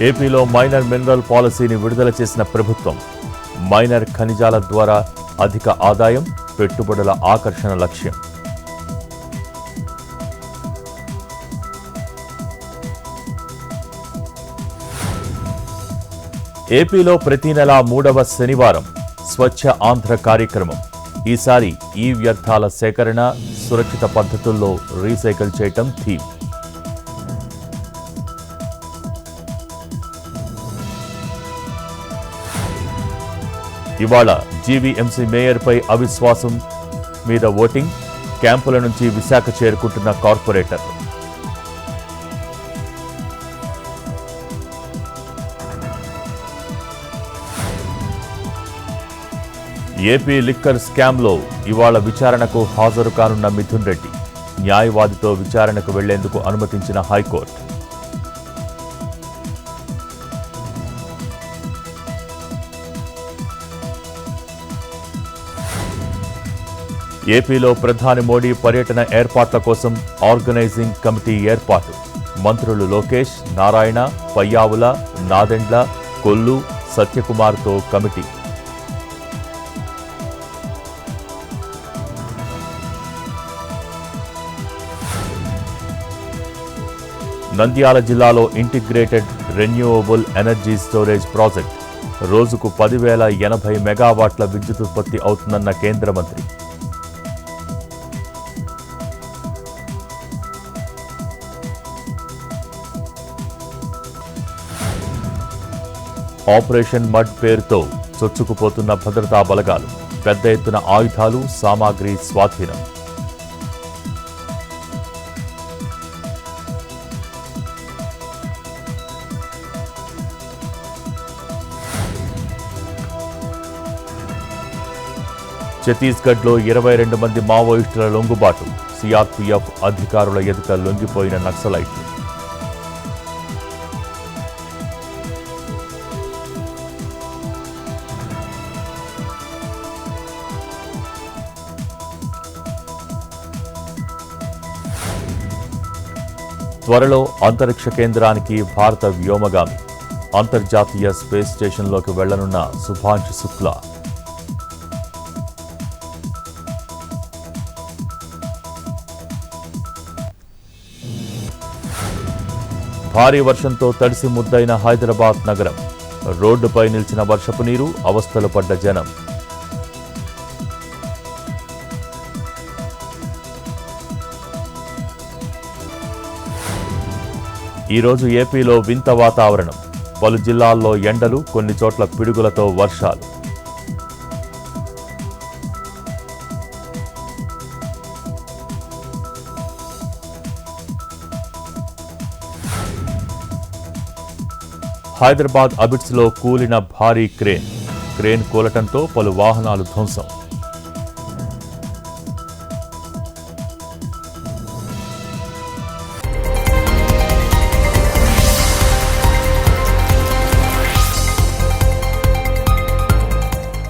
ఏపీలో minor mineral పాలసీని విడుదల చేసిన ప్రభుత్వం. మైనర్ ఖనిజాల ద్వారా అధిక ఆదాయం, పెట్టుబడుల ఆకర్షణ లక్ష్యం. ఏపీలో ప్రతి నెల 3వ శనివారం స్వచ్ఛ ఆంధ్ర కార్యక్రమం. ఈసారి ఈ వ్యర్థాల సేకరణ, సురక్షిత పద్ధతుల్లో రీసైకిల్ చేయటం థీమ్. ఇవాళ జీవీఎంసీ మేయర్పై అవిశ్వాసం మీద ఓటింగ్. క్యాంపుల నుంచి విశాఖ చేరుకుంటున్న కార్పొరేటర్లు. ఏపీ లిక్కర్ స్కామ్లో ఇవాళ విచారణకు హాజరు కానున్న మిథున్ రెడ్డి. న్యాయవాదితో విచారణకు వెళ్లేందుకు అనుమతించిన హైకోర్టు. ఏపీలో ప్రధాని మోడీ పర్యటన ఏర్పాట్ల కోసం ఆర్గనైజింగ్ కమిటీ ఏర్పాటు. మంత్రులు లోకేష్, నారాయణ, పయ్యావుల, నాదెండ్ల, కొల్లు, సత్యకుమార్తో కమిటీ. నంద్యాల జిల్లాలో integrated renewable energy storage project. రోజుకు 10,080 మెగావాట్ల విద్యుత్ ఉత్పత్తి అవుతుందన్న కేంద్ర మంత్రి. ఆపరేషన్ మడ్ పేరుతో చొచ్చుకుపోతున్న భద్రతా బలగాలు. పెద్ద ఎత్తున ఆయుధాలు, సామాగ్రి స్వాధీనం. ఛత్తీస్గఢ్లో 22 మంది మావోయిస్టుల లొంగుబాటు. సిఆర్పీఎఫ్ అధికారుల ఎదుట లొంగిపోయిన నక్సలైట్లు. త్వరలో అంతరిక్ష కేంద్రానికి భారత వ్యోమగామి. అంతర్జాతీయ స్పేస్ స్టేషన్లోకి వెళ్లనున్న శుభాంశు శుక్లా. భారీ వర్షంతో తడిసి ముద్దైన హైదరాబాద్ నగరం. రోడ్డుపై నిలిచిన వర్షపు నీరు, అవస్థలు పడ్డ జనం. ఈరోజు ఏపీలో వింత వాతావరణం. పలు జిల్లాల్లో ఎండలు, కొన్ని చోట్ల పిడుగులతో వర్షాలు. హైదరాబాద్ అబిడ్స్లో కూలిన భారీ క్రేన్ కూలటంతో పలు వాహనాలు ధ్వంసం.